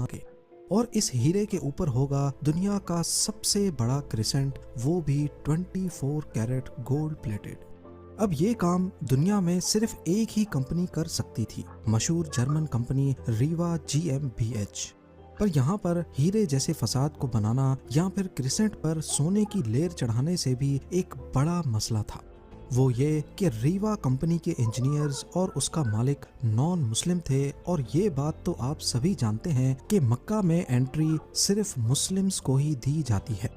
के, और इस हीरे के ऊपर होगा दुनिया का सबसे बड़ा क्रिसेंट, वो भी 24 कैरेट गोल्ड प्लेटेड। अब ये काम दुनिया में सिर्फ एक ही कंपनी कर सकती थी, मशहूर जर्मन कंपनी रीवा GmbH। पर यहाँ पर हीरे जैसे फसाद को बनाना या फिर क्रिसेंट पर सोने की लेयर चढ़ाने से भी एक बड़ा मसला था। वो ये कि रीवा कंपनी के इंजीनियर्स और उसका मालिक नॉन मुस्लिम थे, और ये बात तो आप सभी जानते हैं कि मक्का में एंट्री सिर्फ मुस्लिम्स को ही दी जाती है।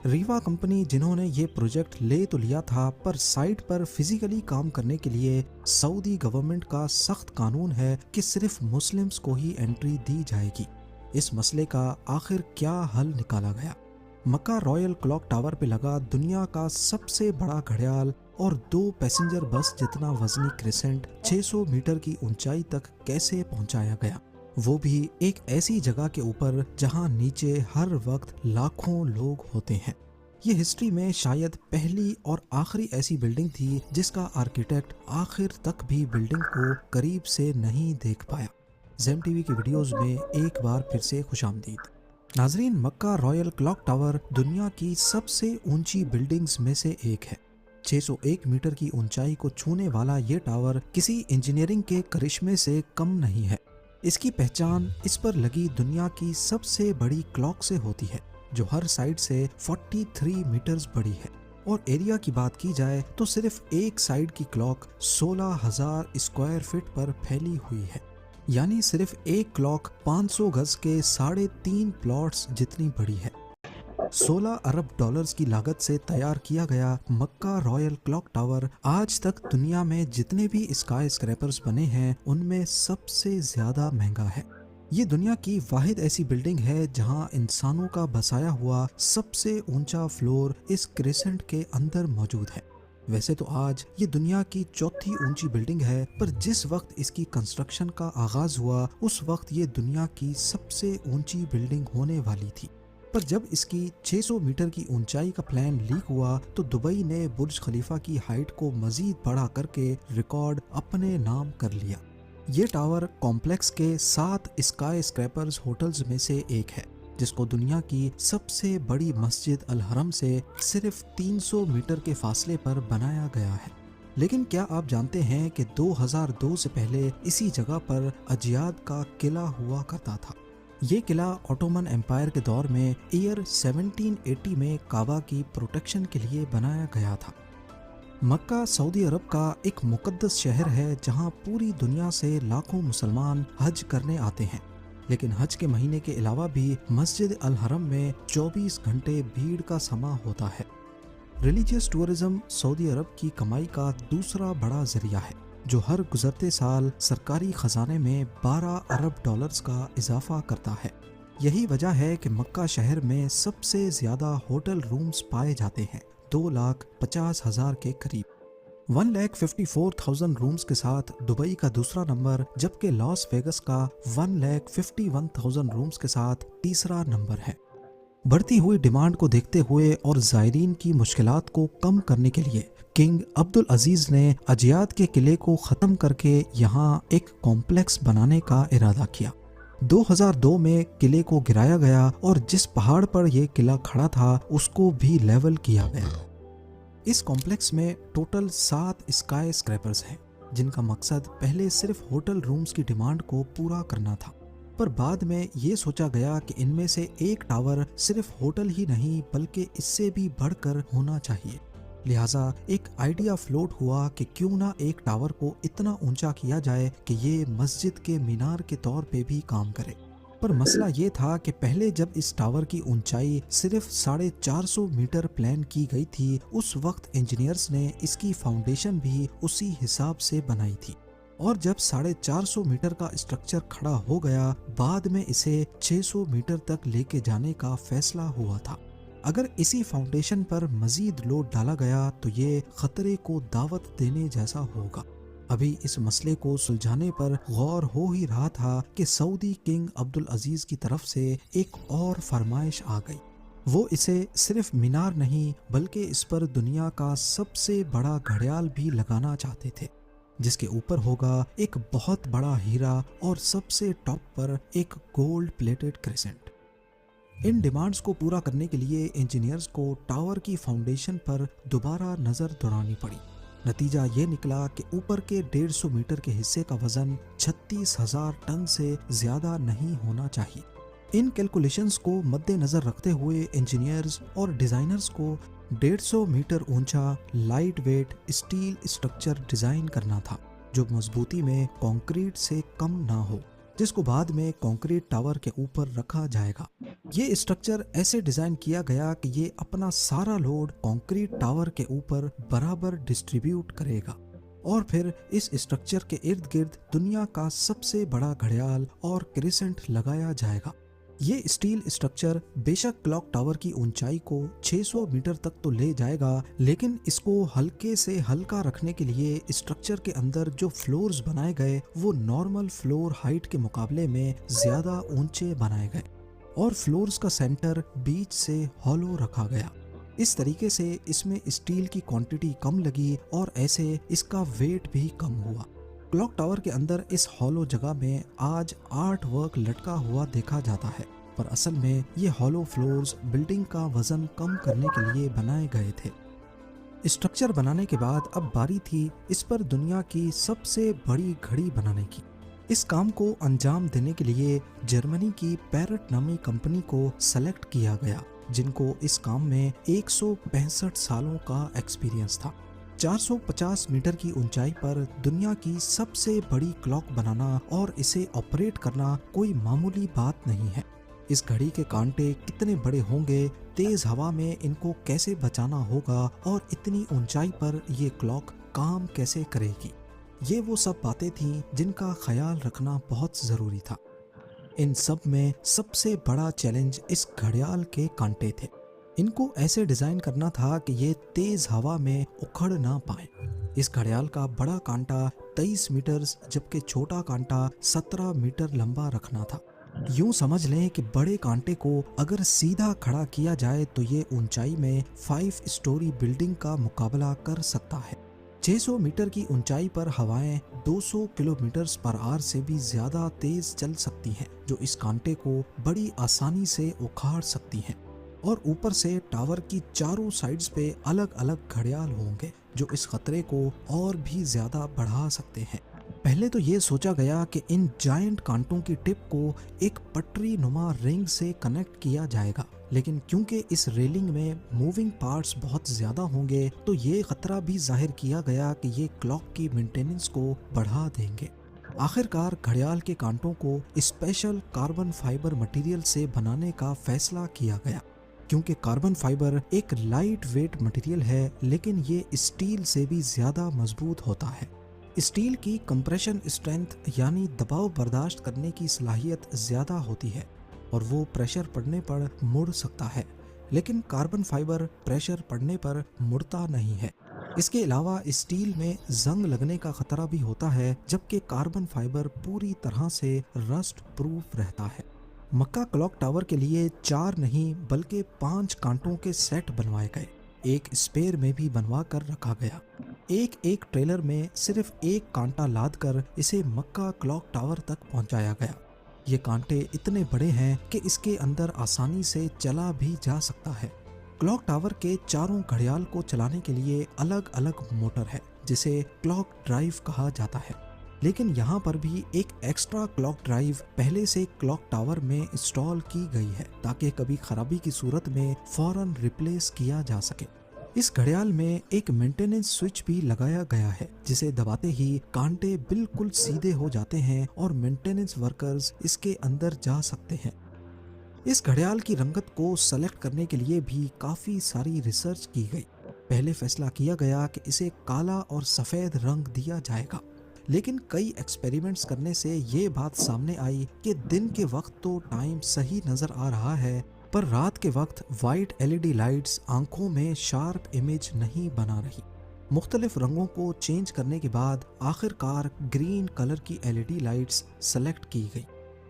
रीवा कंपनी जिन्होंने ये प्रोजेक्ट ले तो लिया था, पर साइट पर फिजिकली काम करने के लिए सऊदी गवर्नमेंट का सख्त कानून है कि सिर्फ मुस्लिम्स को ही एंट्री दी जाएगी। इस मसले का आखिर क्या हल निकाला गया? मक्का रॉयल क्लॉक टावर पे लगा दुनिया का सबसे बड़ा घड़ियाल और 2 पैसेंजर बस जितना वजनी क्रिसेंट 600 मीटर की ऊंचाई तक कैसे पहुंचाया गया, वो भी एक ऐसी जगह के ऊपर जहां नीचे हर वक्त लाखों लोग होते हैं। ये हिस्ट्री में शायद पहली और आखिरी ऐसी बिल्डिंग थी जिसका आर्किटेक्ट आखिर तक भी बिल्डिंग को करीब से नहीं देख पाया। ज़ेम टीवी की वीडियोस में एक बार फिर से खुशामदीद। नाजरीन, मक्का रॉयल क्लॉक टावर दुनिया की सबसे ऊंची बिल्डिंग्स में से एक है। 601 मीटर की ऊंचाई को छूने वाला ये टावर किसी इंजीनियरिंग के करिश्मे से कम नहीं है। इसकी पहचान इस पर लगी दुनिया की सबसे बड़ी क्लॉक से होती है, जो हर साइड से 43 मीटर्स बड़ी है। और एरिया की बात की जाए तो सिर्फ एक साइड की क्लॉक 16,000 स्क्वायर फीट पर फैली हुई है, यानी सिर्फ एक क्लॉक 500 गज के 3.5 प्लॉट्स जितनी बड़ी है। 16 अरब डॉलर्स की लागत से तैयार किया गया मक्का रॉयल क्लॉक टावर आज तक दुनिया में जितने भी स्काई स्क्रैपर्स बने हैं उनमें सबसे ज्यादा महंगा है। ये दुनिया की वाहिद ऐसी बिल्डिंग है जहां इंसानों का बसाया हुआ सबसे ऊंचा फ्लोर इस क्रिसेंट के अंदर मौजूद है। वैसे तो आज ये दुनिया की चौथी ऊंची बिल्डिंग है, पर जिस वक्त इसकी कंस्ट्रक्शन का आगाज हुआ उस वक्त ये दुनिया की सबसे ऊंची बिल्डिंग होने वाली थी। पर जब इसकी 600 मीटर की ऊंचाई का प्लान लीक हुआ तो दुबई ने बुर्ज खलीफा की हाइट को मजीद बड़ा करके रिकॉर्ड अपने नाम कर लिया। ये टावर कॉम्प्लेक्स के 7 स्काई स्क्रैपर्स होटल्स में से एक है, जिसको दुनिया की सबसे बड़ी मस्जिद अल हरम से सिर्फ 300 मीटर के फासले पर बनाया गया है। लेकिन क्या आप जानते हैं कि 2002 से पहले इसी जगह पर अजियाद का किला हुआ करता था। ये किला ऑटोमन एम्पायर के दौर में ईयर 1780 में काबा की प्रोटेक्शन के लिए बनाया गया था। मक्का सऊदी अरब का एक मुकद्दस शहर है जहां पूरी दुनिया से लाखों मुसलमान हज करने आते हैं, लेकिन हज के महीने के अलावा भी मस्जिद अल हरम में 24 घंटे भीड़ का समा होता है। रिलीजियस टूरिज्म सऊदी अरब की कमाई का दूसरा बड़ा जरिया है, जो हर गुजरते साल सरकारी खजाने में 12 अरब डॉलर्स का इजाफा करता है। यही वजह है कि मक्का शहर में सबसे ज्यादा होटल रूम्स पाए जाते हैं, 2,50,000 के करीब। 1,54,000 रूम्स के साथ दुबई का दूसरा नंबर, जबकि लॉस वेगस का 1,51,000 रूम्स के साथ तीसरा नंबर है। बढ़ती हुई डिमांड को देखते हुए और ज़ायरीन की मुश्किलात को कम करने के लिए किंग अब्दुल अजीज ने अजियाद के किले को ख़त्म करके यहाँ एक कॉम्प्लेक्स बनाने का इरादा किया। 2002 में किले को गिराया गया और जिस पहाड़ पर यह किला खड़ा था उसको भी लेवल किया गया। इस कॉम्प्लेक्स में टोटल 7 स्काई स्क्रैपर्स हैं, जिनका मकसद पहले सिर्फ होटल रूम्स की डिमांड को पूरा करना था, पर बाद में ये सोचा गया कि इनमें से एक टावर सिर्फ होटल ही नहीं बल्कि इससे भी बढ़कर होना चाहिए। लिहाजा एक आइडिया फ्लोट हुआ कि क्यों ना एक टावर को इतना ऊंचा किया जाए कि ये मस्जिद के मीनार के तौर पे भी काम करे। पर मसला ये था कि पहले जब इस टावर की ऊंचाई सिर्फ 450 मीटर प्लान की गई थी, उस वक्त इंजीनियर्स ने इसकी फाउंडेशन भी उसी हिसाब से बनाई थी, और जब 450 मीटर का स्ट्रक्चर खड़ा हो गया, बाद में इसे 600 मीटर तक लेके जाने का फैसला हुआ था। अगर इसी फाउंडेशन पर मजीद लोड डाला गया तो ये खतरे को दावत देने जैसा होगा। अभी इस मसले को सुलझाने पर गौर हो ही रहा था कि सऊदी किंग अब्दुल अजीज की तरफ से एक और फरमाइश आ गई। वो इसे सिर्फ मीनार नहीं बल्कि इस पर दुनिया का सबसे बड़ा घड़ियाल भी लगाना चाहते थे। जिसके ऊपर होगा एक बहुत बड़ा हीरा और सबसे टॉप पर एक गोल्ड प्लेटेड क्रेसेंट। इन डिमांड्स को पूरा करने के लिए इंजीनियर्स को टावर की फाउंडेशन पर दोबारा नजर दौड़ानी पड़ी। नतीजा ये निकला कि ऊपर के 150 मीटर के हिस्से का वजन 36,000 टन से ज्यादा नहीं होना चाहिए। इन कैलकुलेशंस को मद्देनजर रखते हुए इंजीनियर्स और डिजाइनर्स को 150 मीटर ऊंचा light weight steel structure design करना था, जो मजबूती में कंक्रीट से कम ना हो, जिसको बाद में कंक्रीट टावर के ऊपर रखा जाएगा। ये स्ट्रक्चर ऐसे डिजाइन किया गया कि ये अपना सारा लोड कंक्रीट टावर के ऊपर बराबर डिस्ट्रीब्यूट करेगा और फिर इस स्ट्रक्चर के इर्द गिर्द दुनिया का सबसे बड़ा घड़ियाल और क्रिसेंट लगाया जाएगा। ये स्टील स्ट्रक्चर बेशक क्लॉक टावर की ऊंचाई को 600 मीटर तक तो ले जाएगा, लेकिन इसको हल्के से हल्का रखने के लिए स्ट्रक्चर के अंदर जो फ्लोर्स बनाए गए वो नॉर्मल फ्लोर हाइट के मुकाबले में ज्यादा ऊंचे बनाए गए और फ्लोर्स का सेंटर बीच से हॉलो रखा गया। इस तरीके से इसमें स्टील की क्वांटिटी कम लगी और ऐसे इसका वेट भी कम हुआ। क्लॉक टावर के अंदर इस हॉलो जगह में आज आर्ट वर्क लटका हुआ देखा जाता है, पर असल में ये हॉलो फ्लोर्स बिल्डिंग का वजन कम करने के लिए बनाए गए थे। स्ट्रक्चर बनाने के बाद अब बारी थी इस पर दुनिया की सबसे बड़ी घड़ी बनाने की। इस काम को अंजाम देने के लिए जर्मनी की पैरट नामी कंपनी को सेलेक्ट किया गया, जिनको इस काम में 165 सालों का एक्सपीरियंस था। 450 मीटर की ऊंचाई पर दुनिया की सबसे बड़ी क्लॉक बनाना और इसे ऑपरेट करना कोई मामूली बात नहीं है। इस घड़ी के कांटे कितने बड़े होंगे, तेज हवा में इनको कैसे बचाना होगा और इतनी ऊंचाई पर ये क्लॉक काम कैसे करेगी, ये वो सब बातें थीं जिनका ख्याल रखना बहुत जरूरी था। इन सब में सबसे बड़ा चैलेंज इस घड़ियाल के कांटे थे। इनको ऐसे डिजाइन करना था कि ये तेज हवा में उखड़ ना पाए। इस घड़ियाल का बड़ा कांटा 23 मीटर जबकि छोटा कांटा 17 मीटर लंबा रखना था। यूं समझ लें कि बड़े कांटे को अगर सीधा खड़ा किया जाए तो ये ऊंचाई में 5 स्टोरी बिल्डिंग का मुकाबला कर सकता है। 600 मीटर की ऊंचाई पर हवाएं 200 किलोमीटर पर आवर से भी ज्यादा तेज चल सकती हैं, जो इस कांटे को बड़ी आसानी से उखाड़ सकती हैं। और ऊपर से टावर की चारों साइड्स पे अलग अलग घड़ियाल होंगे जो इस खतरे को और भी ज्यादा बढ़ा सकते हैं। पहले तो ये सोचा गया कि इन जायंट कांटों की टिप को एक पटरी नुमा रिंग से कनेक्ट किया जाएगा, लेकिन क्योंकि इस रेलिंग में मूविंग पार्ट्स बहुत ज्यादा होंगे तो ये खतरा भी जाहिर किया गया कि ये क्लॉक की मेंटेनेंस को बढ़ा देंगे। आखिरकार घड़ियाल के कांटों को स्पेशल कार्बन फाइबर मटेरियल से बनाने का फैसला किया गया, क्योंकि कार्बन फाइबर एक लाइट वेट मटेरियल है, लेकिन ये स्टील से भी ज्यादा मजबूत होता है। स्टील की कंप्रेशन स्ट्रेंथ यानी दबाव बर्दाश्त करने की सलाहियत ज्यादा होती है और वो प्रेशर पड़ने पर मुड़ सकता है, लेकिन कार्बन फाइबर प्रेशर पड़ने पर मुड़ता नहीं है। इसके अलावा स्टील में जंग लगने का खतरा भी होता है, जबकि कार्बन फाइबर पूरी तरह से रस्ट प्रूफ रहता है। मक्का क्लॉक टावर के लिए 4 नहीं बल्कि 5 कांटों के सेट बनवाए गए, एक स्पेयर में भी बनवा कर रखा गया। एक ट्रेलर में सिर्फ एक कांटा लाद कर इसे मक्का क्लॉक टावर तक पहुंचाया गया। ये कांटे इतने बड़े हैं कि इसके अंदर आसानी से चला भी जा सकता है। क्लॉक टावर के चारों घड़ियाल को चलाने के लिए अलग अलग मोटर है, जिसे क्लॉक ड्राइव कहा जाता है, लेकिन यहाँ पर भी एक एक्स्ट्रा क्लॉक ड्राइव पहले से क्लॉक टावर में इंस्टॉल की गई है ताकि कभी खराबी की सूरत में फौरन रिप्लेस किया जा सके। इस घड़ियाल में एक मेंटेनेंस स्विच भी लगाया गया है, जिसे दबाते ही कांटे बिल्कुल सीधे हो जाते हैं और मेंटेनेंस वर्कर्स इसके अंदर जा सकते हैं। इस घड़ियाल की रंगत को सेलेक्ट करने के लिए भी काफी सारी रिसर्च की गई। पहले फैसला किया गया कि इसे काला और सफेद रंग दिया जाएगा, लेकिन कई एक्सपेरिमेंट्स करने से ये बात सामने आई कि दिन के वक्त तो टाइम सही नजर आ रहा है, पर रात के वक्त वाइट LED लाइट्स आंखों में शार्प इमेज नहीं बना रही। मुख्तलिफ रंगों को चेंज करने के बाद आखिरकार ग्रीन कलर की LED लाइट्स सेलेक्ट की गई।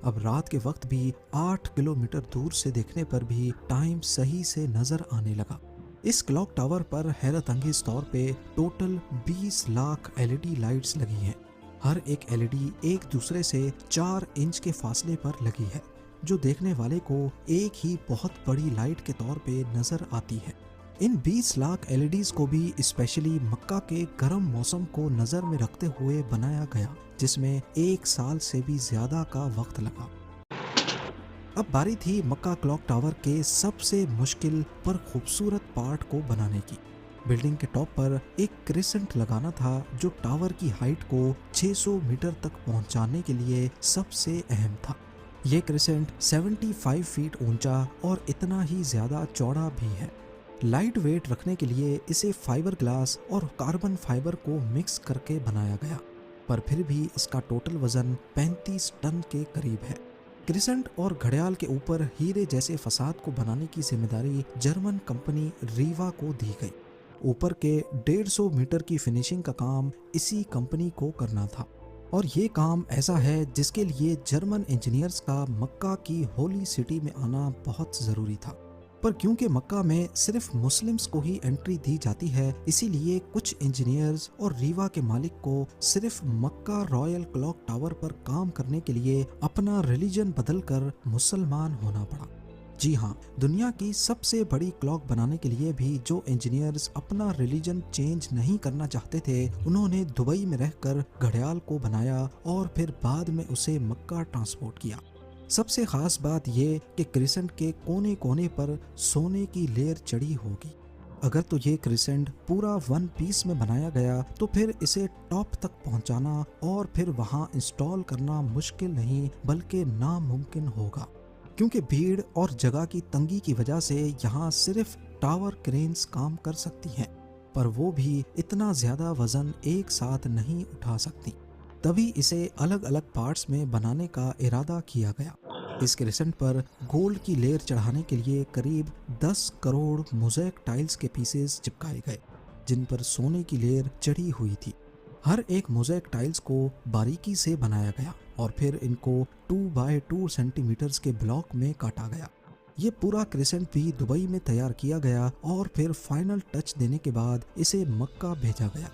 अब रात के वक्त भी 8 किलोमीटर दूर से देखने पर भी टाइम सही से नजर आने लगा। اس کلاک ٹاور پر حیرت انگیز طور پہ ٹوٹل 20 لاکھ LED لائٹس لگی ہیں۔ ہر ایک LED ایک دوسرے سے 4 انچ کے فاصلے پر لگی ہے، جو دیکھنے والے کو ایک ہی بہت بڑی لائٹ کے طور پہ نظر آتی ہے۔ ان 20 لاکھ LEDs کو بھی اسپیشلی مکہ کے گرم موسم کو نظر میں رکھتے ہوئے بنایا گیا، جس میں 1 سال سے بھی زیادہ کا وقت لگا۔ اب باری تھی مکہ کلاک ٹاور کے سب سے مشکل پر خوبصورت پارٹ کو بنانے کی۔ بلڈنگ کے ٹاپ پر ایک کریسنٹ لگانا تھا جو ٹاور کی ہائٹ کو 600 میٹر تک پہنچانے کے لیے سب سے اہم تھا۔ یہ کریسنٹ 75 فیٹ اونچا اور اتنا ہی زیادہ چوڑا بھی ہے۔ لائٹ ویٹ رکھنے کے لیے اسے فائبر گلاس اور کاربن فائبر کو مکس کر کے بنایا گیا، پر پھر بھی اس کا ٹوٹل وزن 35 ٹن کے قریب ہے۔ کریسنٹ اور گھڑیال کے اوپر ہیرے جیسے فساد کو بنانے کی ذمہ داری جرمن کمپنی ریوا کو دی گئی۔ اوپر کے 150 میٹر کی فنیشنگ کا کام اسی کمپنی کو کرنا تھا، اور یہ کام ایسا ہے جس کے لیے جرمن انجینئرز کا مکہ کی ہولی سٹی میں آنا بہت ضروری تھا۔ پر کیونکہ مکہ میں صرف مسلمز کو ہی انٹری دی جاتی ہے، اسی لیے کچھ انجینئرز اور ریوا کے مالک کو صرف مکہ رائل کلاک ٹاور پر کام کرنے کے لیے اپنا ریلیجن بدل کر مسلمان ہونا پڑا۔ جی ہاں، دنیا کی سب سے بڑی کلاک بنانے کے لیے بھی جو انجینئرز اپنا ریلیجن چینج نہیں کرنا چاہتے تھے، انہوں نے دبئی میں رہ کر گھڑیال کو بنایا اور پھر بعد میں اسے مکہ ٹرانسپورٹ کیا۔ سب سے خاص بات یہ کہ کریسنٹ کے کونے کونے پر سونے کی لیئر چڑھی ہوگی۔ اگر تو یہ کریسنٹ پورا 1 پیس میں بنایا گیا تو پھر اسے ٹاپ تک پہنچانا اور پھر وہاں انسٹال کرنا مشکل نہیں بلکہ ناممکن ہوگا، کیونکہ بھیڑ اور جگہ کی تنگی کی وجہ سے یہاں صرف ٹاور کرینز کام کر سکتی ہیں، پر وہ بھی اتنا زیادہ وزن ایک ساتھ نہیں اٹھا سکتی۔ تبھی اسے الگ الگ پارٹس میں بنانے کا ارادہ کیا گیا۔ اس کریسنٹ پر گولڈ کی لیئر چڑھانے کے لیے قریب 10 کروڑ موزیک ٹائلز کے پیسز چپکائے گئے، جن پر سونے کی لیئر چڑھی ہوئی تھی۔ ہر ایک موزیک ٹائلز کو باریکی سے بنایا گیا اور پھر ان کو 2x2 سینٹی میٹرز کے بلاک میں کاٹا گیا۔ یہ پورا کریسنٹ بھی دبئی میں تیار کیا گیا اور پھر فائنل ٹچ دینے کے بعد اسے مکہ بھیجا گیا۔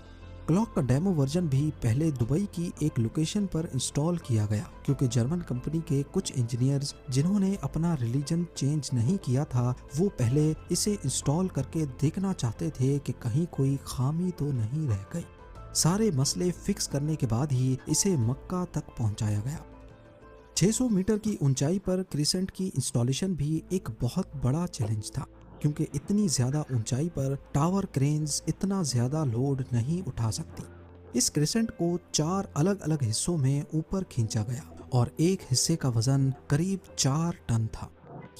کلاک کا ڈیمو ورژن بھی پہلے دبئی کی ایک لوکیشن پر انسٹال کیا گیا، کیونکہ جرمن کمپنی کے کچھ انجینئرز جنہوں نے اپنا ریلیجن چینج نہیں کیا تھا، وہ پہلے اسے انسٹال کر کے دیکھنا چاہتے تھے کہ کہیں کوئی خامی تو نہیں رہ گئی۔ سارے مسئلے فکس کرنے کے بعد ہی اسے مکہ تک پہنچایا گیا۔ 600 میٹر کی اونچائی پر کریسنٹ کی انسٹالیشن بھی ایک بہت بڑا چیلنج تھا، کیونکہ اتنی زیادہ اونچائی پر ٹاور کرینز اتنا زیادہ لوڈ نہیں اٹھا سکتی۔ اس کریسنٹ کو 4 الگ الگ حصوں میں اوپر کھینچا گیا اور ایک حصے کا وزن قریب 4 ٹن تھا۔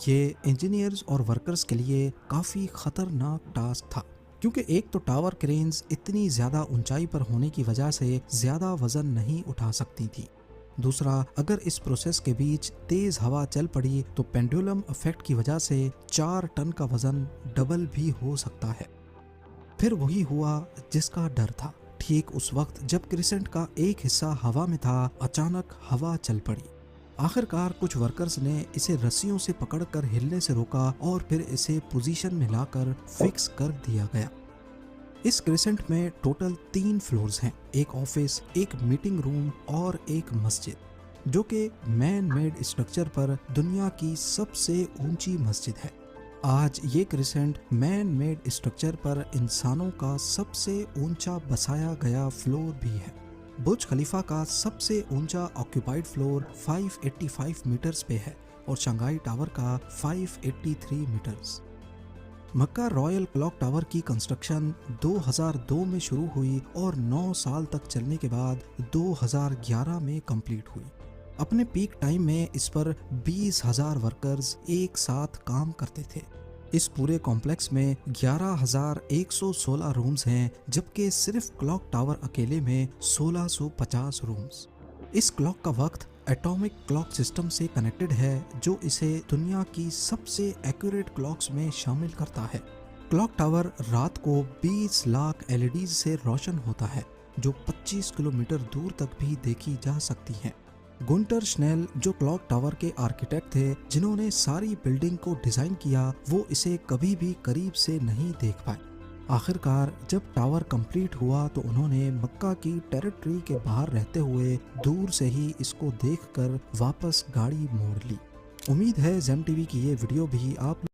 یہ انجینئرز اور ورکرز کے لیے کافی خطرناک ٹاسک تھا، کیونکہ ایک تو ٹاور کرینز اتنی زیادہ اونچائی پر ہونے کی وجہ سے زیادہ وزن نہیں اٹھا سکتی تھی۔ دوسرا، اگر اس پروسیس کے بیچ تیز ہوا چل پڑی تو پینڈولم افیکٹ کی وجہ سے 4 ٹن کا وزن ڈبل بھی ہو سکتا ہے۔ پھر وہی ہوا جس کا ڈر تھا۔ ٹھیک اس وقت جب کریسنٹ کا ایک حصہ ہوا میں تھا، اچانک ہوا چل پڑی۔ آخرکار کچھ ورکرز نے اسے رسیوں سے پکڑ کر ہلنے سے روکا اور پھر اسے پوزیشن میں لا کر فکس کر دیا گیا۔ اس کریسنٹ میں ٹوٹل 3 فلورز ہیں، ایک آفس، ایک میٹنگ روم اور ایک مسجد، جو کہ مین میڈ اسٹرکچر پر دنیا کی سب سے اونچی مسجد ہے۔ آج یہ کریسنٹ مین میڈ اسٹرکچر پر انسانوں کا سب سے اونچا بسایا گیا فلور بھی ہے۔ برج خلیفہ کا سب سے اونچا آکوپائڈ فلور 585 میٹرز پہ ہے اور شنگھائی ٹاور کا 583 میٹرز۔ مکہ رائل کلاک ٹاور کی کنسٹرکشن 2002 میں شروع ہوئی اور 9 سال تک چلنے کے بعد 2011 میں کمپلیٹ ہوئی۔ اپنے پیک ٹائم میں اس پر 20,000 ورکرز ایک ساتھ کام کرتے تھے۔ اس پورے کمپلیکس میں 11,116 رومز ہیں، جبکہ صرف کلاک ٹاور اکیلے میں 1650 رومز۔ اس کلاک کا وقت ایٹامک کلاک سسٹم سے کنیکٹڈ ہے، جو اسے دنیا کی سب سے ایکوریٹ کلاکس میں شامل کرتا ہے۔ کلاک ٹاور رات کو 20 لاکھ LEDs سے روشن ہوتا ہے، جو 25 کلومیٹر دور تک بھی دیکھی جا سکتی ہیں۔ गुंटर श्नेल जो क्लॉक टावर के आर्किटेक्ट थे जिन्होंने सारी बिल्डिंग को डिजाइन किया, वो इसे कभी भी करीब से नहीं देख पाए। आखिरकार जब टावर कंप्लीट हुआ तो उन्होंने मक्का की टेरिटरी के बाहर रहते हुए दूर से ही इसको देखकर वापस गाड़ी मोड़ ली। उम्मीद है ज़ेम टीवी की ये वीडियो भी आप